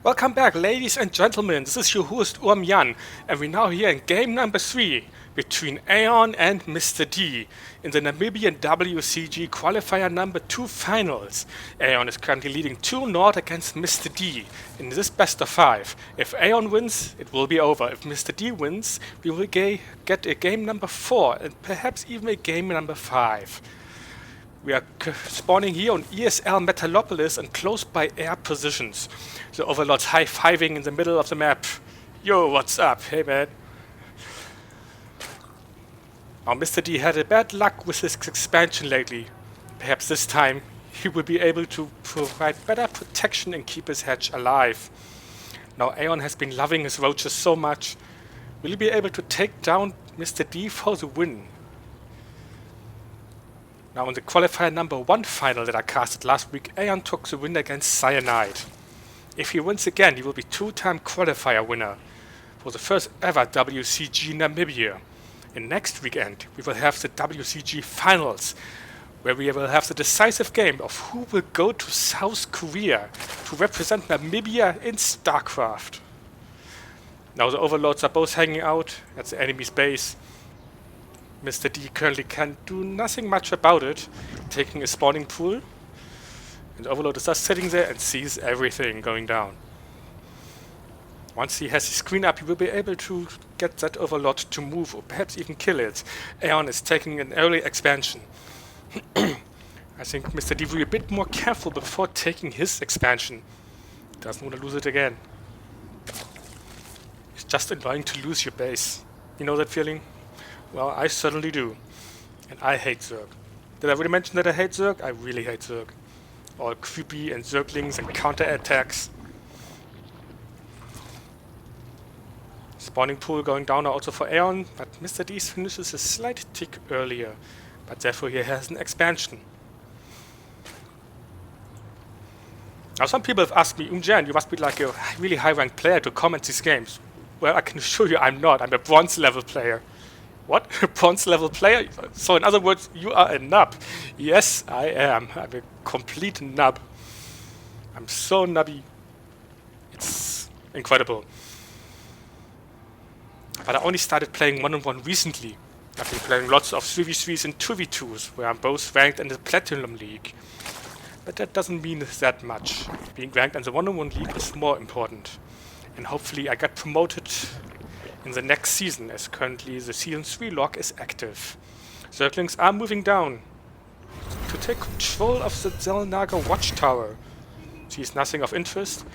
Welcome back, ladies and gentlemen. This is your host Jan, and we're now here in game number 3 between Aeon and Mr. D in the Namibian WCG Qualifier number 2 finals. Aeon is currently leading 2-0 against Mr. D in this best of 5. If Aeon wins, it will be over. If Mr. D wins, we will get a game number 4 and perhaps even a game number 5. We are spawning here on ESL Metalopolis and close by air positions. The overlords high-fiving in the middle of the map. Yo, what's up? Hey, man. Now, Mr. D had a bad luck with his expansion lately. Perhaps this time he will be able to provide better protection and keep his hedge alive. Now, Aeon has been loving his roaches so much. Will he be able to take down Mr. D for the win? Now, in the qualifier number 1 final that I casted last week, Aeon took the win against Cyanide. If he wins again, he will be 2-time qualifier winner for the first ever WCG Namibia. And next weekend, we will have the WCG finals, where we will have the decisive game of who will go to South Korea to represent Namibia in StarCraft. Now, the overlords are both hanging out at the enemy's base. Mr. D currently can do nothing much about it, taking a spawning pool. And the overlord is just sitting there and sees everything going down. Once he has his screen up, he will be able to get that overlord to move or perhaps even kill it. Aeon is taking an early expansion. I think Mr. D will be a bit more careful before taking his expansion. He doesn't want to lose it again. It's just annoying to lose your base. You know that feeling? Well, I certainly do. And I hate Zerg. Did I already mention that I hate Zerg? I really hate Zerg. All creepy and Zerglings and counter-attacks. Spawning pool going down also for Aeon, but Mr. D finishes a slight tick earlier. But therefore he has an expansion. Now some people have asked me, Jan, you must be like a really high-ranked player to comment these games. Well, I can assure you I'm not. I'm a bronze level player. What? A bronze level player? So in other words, you are a nub. Yes, I am. I'm a complete nub. I'm so nubby. It's incredible. But I only started playing 1-on-1 recently. I've been playing lots of 3v3s and 2v2s, where I'm both ranked in the Platinum League. But that doesn't mean that much. Being ranked in the 1-on-1 league is more important. And hopefully I get promoted in the next season, as currently the Season 3 log is active. Zerglings are moving down to take control of the Zelnaga watchtower. Sees nothing of interest.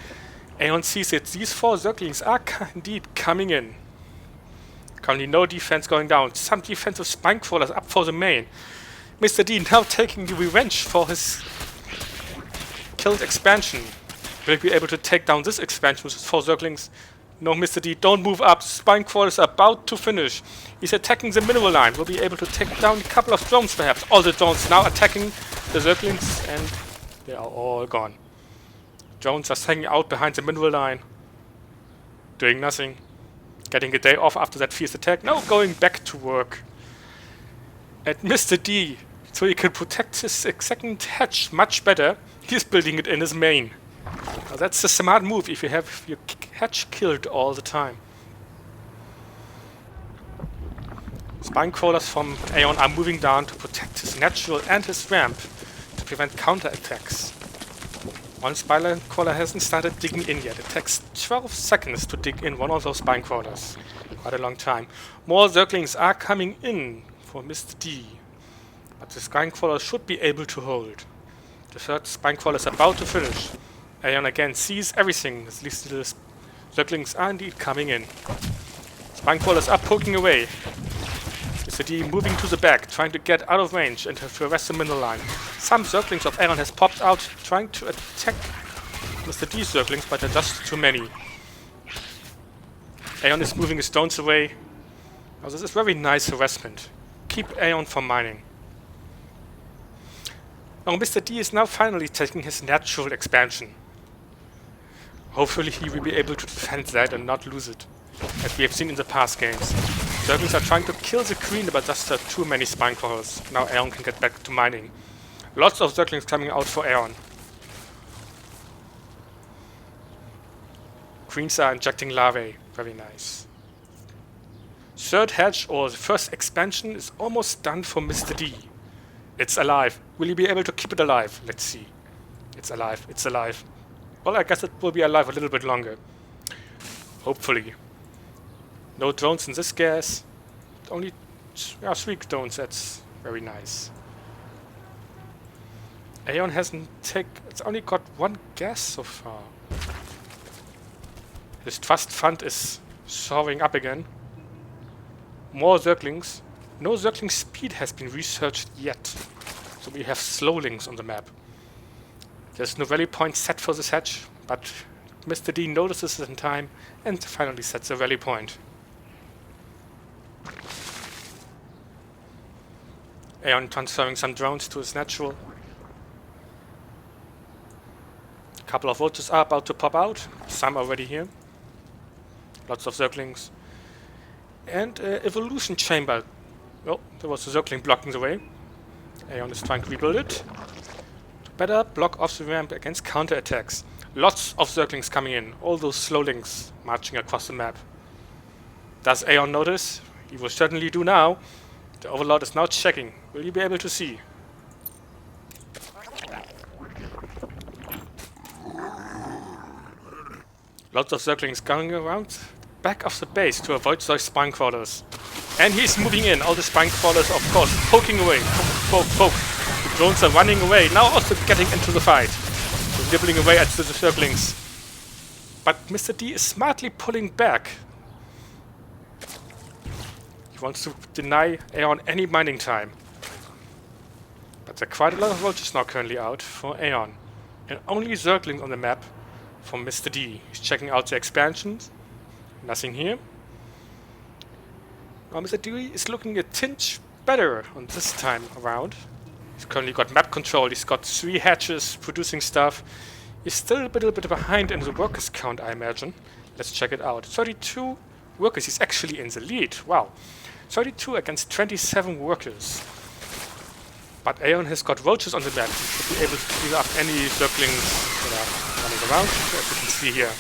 Aeon sees that these 4 Zerglings are indeed coming in. Currently no defense going down. Some defensive spine crawlers up for the main. Mr. D now taking the revenge for his killed expansion. Will he be able to take down this expansion with his 4 Zerglings? No, Mr. D, don't move up. Spine crawlers are about to finish. He's attacking the mineral line. Will be able to take down a couple of drones, perhaps. All the drones now attacking the Zerglings, and they are all gone. Drones are hanging out behind the mineral line, doing nothing. Getting a day off after that fierce attack. Now going back to work. And Mr. D, so he can protect his second hedge much better, he's building it in his main. Now that's a smart move if you have your hedge killed all the time. Spine crawlers from Aeon are moving down to protect his natural and his ramp to prevent counterattacks. One spine crawler hasn't started digging in yet. It takes 12 seconds to dig in one of those spine crawlers. Quite a long time. More Zerglings are coming in for Mr. D. But the spine crawler should be able to hold. The third spine crawler is about to finish. Aeon again sees everything. At least the Zerglings are indeed coming in. Spine crawlers are poking away. Mr. D moving to the back, trying to get out of range and to arrest the middle line. Some Zerglings of Aeon has popped out, trying to attack Mr. D's Zerglings, but they're just too many. Aeon is moving his stones away. Now this is very nice harassment. Keep Aeon from mining. Now Mr. D is now finally taking his natural expansion. Hopefully he will be able to defend that and not lose it, as we have seen in the past games. Zerglings are trying to kill the queen, but just too many spine crawlers. Now Aeon can get back to mining. Lots of Zerglings coming out for Aeon. Greens are injecting larvae. Very nice. Third hatch, or the first expansion, is almost done for Mr. D. It's alive. Will he be able to keep it alive? Let's see. It's alive. It's alive. Well, I guess it will be alive a little bit longer. Hopefully. No drones in this gas. Only 3 drones. That's very nice. Aeon it's only got 1 gas so far. His trust fund is soaring up again. More Zerglings. No Zergling speed has been researched yet. So we have slowlings on the map. There's no rally point set for this hatch, but Mr. D notices it in time and finally sets a rally point. Aeon transferring some drones to his natural. A couple of vultures are about to pop out. Some already here. Lots of Zerglings. And evolution chamber. Oh, there was a Zergling blocking the way. Aeon is trying to rebuild it. To better block off the ramp against counterattacks. Lots of Zerglings coming in. All those slowlings marching across the map. Does Aeon notice? He will certainly do now. The Overlord is now checking. Will you be able to see? Lots of Zerglings going around back of the base to avoid those spine crawlers. And he's moving in. All the spine crawlers, of course, poking away. Poke, poke, poke. The drones are running away. Now also getting into the fight. So nibbling away at the Zerglings. But Mr. D is smartly pulling back. He wants to deny Aeon any mining time. But there are quite a lot of vultures now currently out for Aeon. And only Zergling on the map for Mr. D. He's checking out the expansions. Nothing here. Now Mr. D is looking a tinge better on this time around. He's currently got map control. He's got 3 hatches producing stuff. He's still a little bit behind in the workers count, I imagine. Let's check it out. 32 workers. He's actually in the lead. Wow. 32 against 27 workers. But Aeon has got vultures on the map. He should be able to clean up any Zerglings that are running around, as you can see here.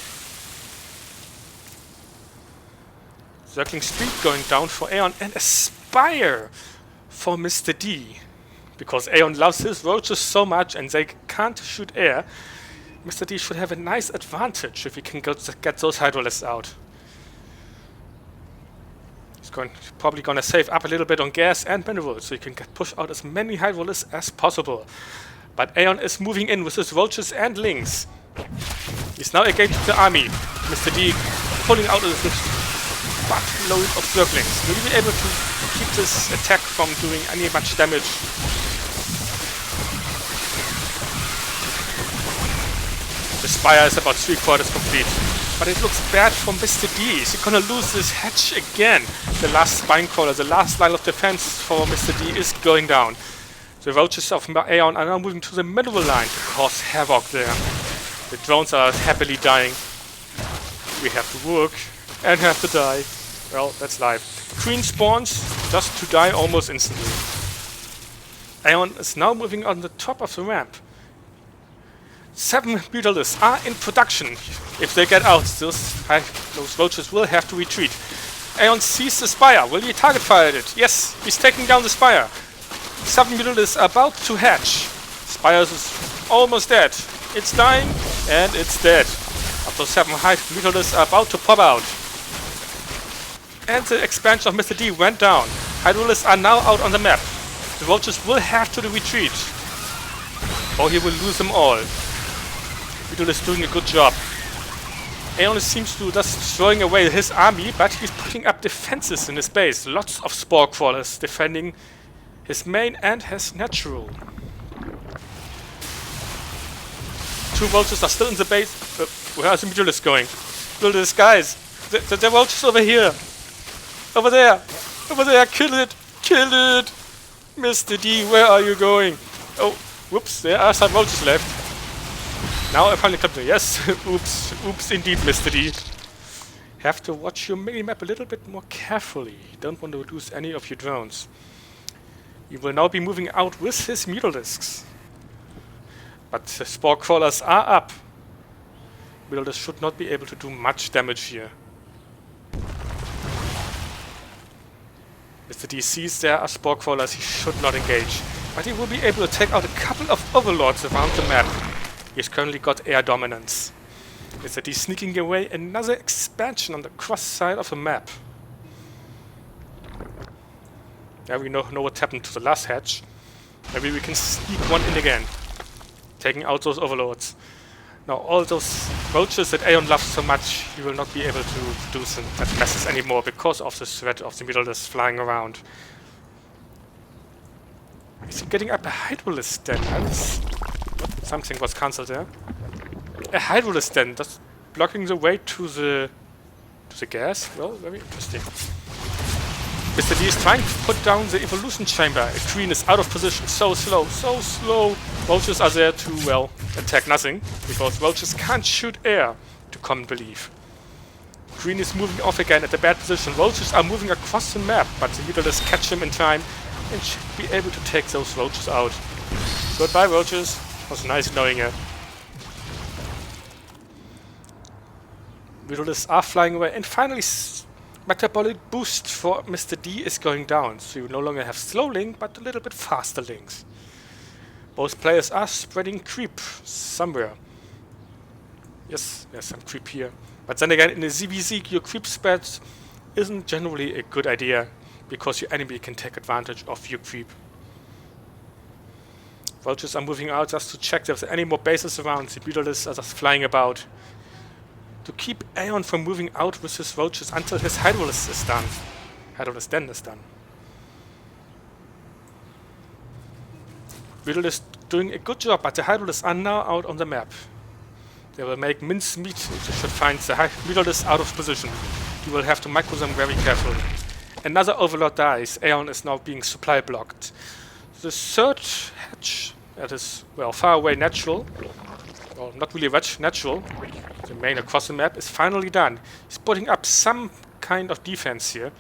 Zergling speed going down for Aeon and Aspire for Mr. D. Because Aeon loves his vultures so much and they can't shoot air, Mr. D should have a nice advantage if he can get those hydrolysts out. He's probably going to save up a little bit on gas and minerals so he can push out as many hydrolysts as possible. But Aeon is moving in with his vultures and lings. He's now engaged the army. Mr. D pulling out of this buttload of Zerglings. Will he be able to keep this attack from doing any much damage? The spire is about 3/4 complete. But it looks bad for Mr. D. Is he gonna lose this hatch again? The last spine crawler, the last line of defense for Mr. D is going down. The vultures of Aeon are now moving to the middle line to cause havoc there. The drones are happily dying. We have to work and have to die. Well, that's life. Queen spawns just to die almost instantly. Aeon is now moving on the top of the ramp. 7 mutalisks are in production. If they get out, those vultures will have to retreat. Aeon sees the spire. Will he target fire it? Yes, he's taking down the spire. 7 mutalisks are about to hatch. Spire is almost dead. It's dying and it's dead. Up to 7 mutalisks are about to pop out. And the expansion of Mr. D went down. Hydrolysts are now out on the map. The vultures will have to retreat, or he will lose them all. Vidal is doing a good job. Aeon seems to just throwing away his army, but he's putting up defenses in his base. Lots of spore crawlers defending his main and his natural. 2 vultures are still in the base. Where are the mutalisks going? Mutalisks, guys! The vultures over here! Over there! Over there! Kill it! Kill it! Mr. D, where are you going? Oh, whoops, there are some vultures left. Now I finally come to yes. Oops, oops indeed, Mr. D. Have to watch your minimap a little bit more carefully. Don't want to lose any of your drones. You will now be moving out with his mutalisks. But the spore crawlers are up. Builders should not be able to do much damage here. Mr. D sees there are spore crawlers, he should not engage. But he will be able to take out a couple of overlords around the map. He's currently got air dominance. Mr. D sneaking away another expansion on the cross side of the map. There we know what happened to the last hatch. Maybe we can sneak one in again, taking out those overlords. Now all those roaches that Aeon loves so much, he will not be able to do some messes anymore because of the threat of the Middlers flying around. Is he getting up a Hydrolist then? Something was cancelled there. A Hydrolist then, that's blocking the way to the gas. Well, very interesting. Mr. D is trying to put down the evolution chamber. Green is out of position. So slow, so slow. Roaches are there to, well, attack nothing, because roaches can't shoot air, to common belief. Green is moving off again at a bad position. Roaches are moving across the map, but the Middlers catch him in time and should be able to take those roaches out. Goodbye, roaches. It was nice knowing you. Middlers are flying away, and finally metabolic boost for Mr. D is going down, so you no longer have slow link, but a little bit faster links. Both players are spreading creep somewhere. Yes, there's some creep here. But then again, in the ZVZ, your creep spread isn't generally a good idea, because your enemy can take advantage of your creep. Vultures are moving out just to check if there are any more bases around. The Beetles are just flying about to keep Aeon from moving out with his roaches until his Hydrolist is done. Hydrolist Den is done. Beetle is doing a good job, but the Hydrolists are now out on the map. They will make mincemeat if they should find the Beetles out of position. You will have to micro them very carefully. Another Overlord dies. Aeon is now being supply blocked. The third hatch, that is, well, far away natural, well, not really natural, the main across the map, is finally done. He's putting up some kind of defense here.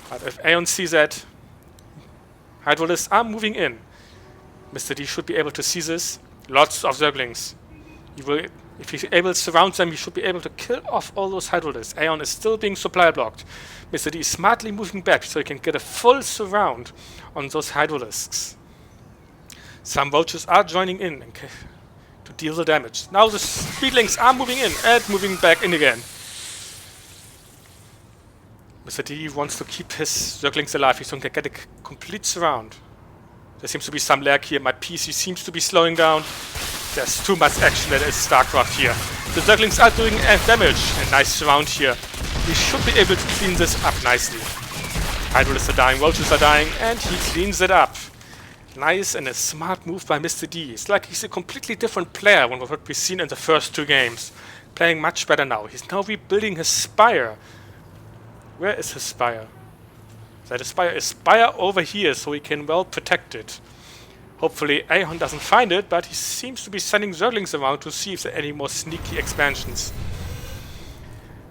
But if Aeon sees that, Hydrolists are moving in. Mr. D should be able to see this. Lots of Zerglings. He will, if he's able to surround them, he should be able to kill off all those Hydrolists. Aeon is still being supply blocked. Mr. D is smartly moving back so he can get a full surround on those Hydrolists. Some Vultures are joining in to deal the damage. Now the Speedlings are moving in and moving back in again. Mr. D wants to keep his Zerglings alive. He's going to get a complete surround. There seems to be some lag here. My PC seems to be slowing down. There's too much action at StarCraft here. The Zerglings are doing damage. A nice surround here. He should be able to clean this up nicely. Hydrolists are dying, Vultures are dying, and he cleans it up. Nice and a smart move by Mr. D. It's like he's a completely different player than what we've seen in the first two games. Playing much better now. He's now rebuilding his spire. Where is his spire? That is spire over here, so he can well protect it. Hopefully Aeon doesn't find it, but he seems to be sending Zerglings around to see if there are any more sneaky expansions.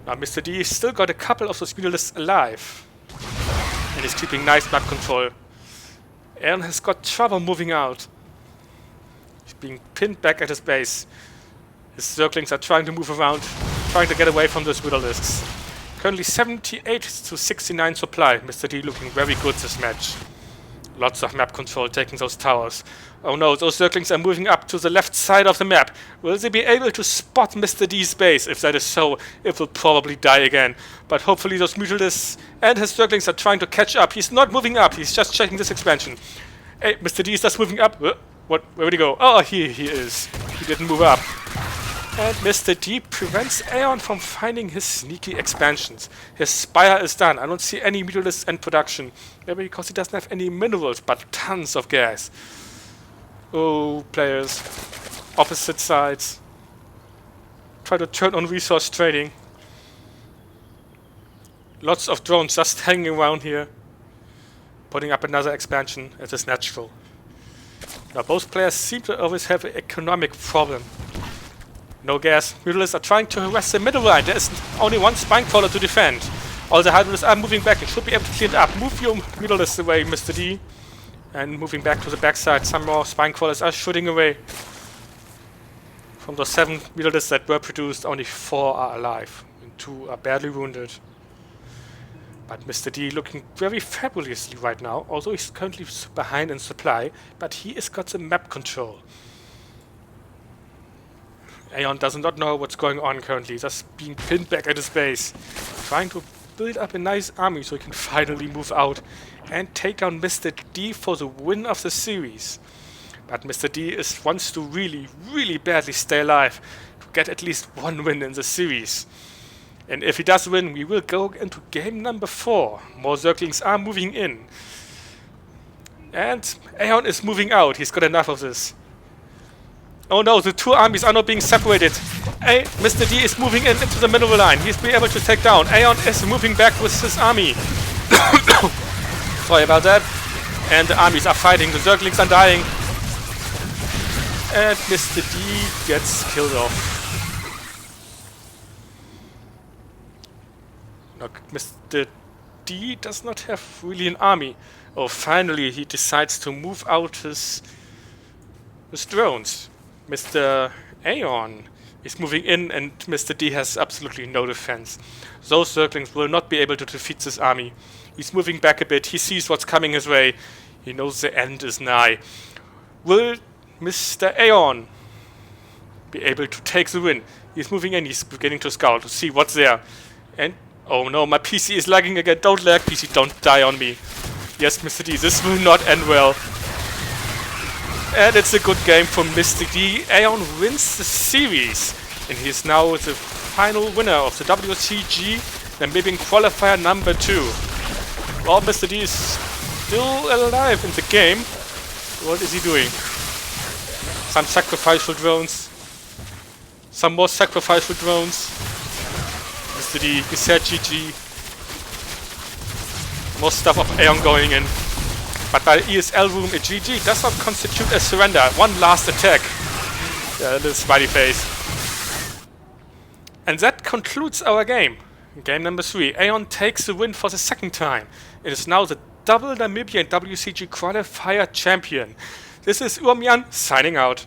Now Mr. D still got a couple of those Beetles alive. And he's keeping nice map control. Aeon has got trouble moving out. He's being pinned back at his base. His Zerglings are trying to move around, trying to get away from those Beetles. Currently 78 to 69 supply. Mr. D looking very good this match. Lots of map control taking those towers. Oh no, those Zerglings are moving up to the left side of the map. Will they be able to spot Mr. D's base? If that is so, it will probably die again. But hopefully those Mutalists and his Zerglings are trying to catch up. He's not moving up, he's just checking this expansion. Hey, Mr. D is just moving up. What? Where did he go? Oh, here he is. He didn't move up. And Mr. D prevents Aeon from finding his sneaky expansions. His spire is done. I don't see any Mutalists in production. Maybe because he doesn't have any minerals, but tons of gas. Oh, players. Opposite sides. Try to turn on resource trading. Lots of drones just hanging around here. Putting up another expansion. It is natural. Now both players seem to always have an economic problem. No gas. Mutalists are trying to harass the middle line. There is only one Spinecrawler to defend. All the Hydrolists are moving back. You should be able to clear it up. Move your Mutalists away, Mr. D. And moving back to the backside. Some more Spinecrawlers are shooting away. From the 7 wielders that were produced, only 4 are alive, and 2 are badly wounded. But Mr. D looking very fabulously right now, although he's currently behind in supply, but he has got the map control. Aeon does not know what's going on currently, just being pinned back at his base, trying to build up a nice army so he can finally move out and take down Mr. D for the win of the series. But Mr. D wants to really, really badly stay alive to get at least 1 win in the series. And if he does win, we will go into game number 4. More Zerglings are moving in. And Aeon is moving out. He's got enough of this. Oh no, the 2 armies are not being separated. Mr. D is moving in into the middle line. He's been able to take down. Aeon is moving back with his army. Sorry about that. And the armies are fighting. The Zerglings are dying. And Mr. D gets killed off. Look, Mr. D does not have really an army. Oh, finally he decides to move out his drones. Mr. Aeon is moving in and Mr. D has absolutely no defense. Those Zerglings will not be able to defeat this army. He's moving back a bit. He sees what's coming his way. He knows the end is nigh. Will Mr. Aeon be able to take the win? He's moving in. He's beginning to scout to see what's there. And oh no, my PC is lagging again. Don't lag, PC. Don't die on me. Yes, Mr. D, this will not end well. And it's a good game for Mr. D. Aeon wins the series. And he is now the final winner of the WCG Namibia Qualifier number 2. Well, Mr. D is still alive in the game. What is he doing? Some sacrificial drones. Some more sacrificial drones. Mr. D, he said GG. More stuff of Aeon going in. But by ESL room, a GG does not constitute a surrender. One last attack. Little smiley face. And that concludes our game. Game number 3. Aeon takes the win for the 2nd time. It is now the double Namibia and WCG Qualifier champion. This is aeonNAM signing out.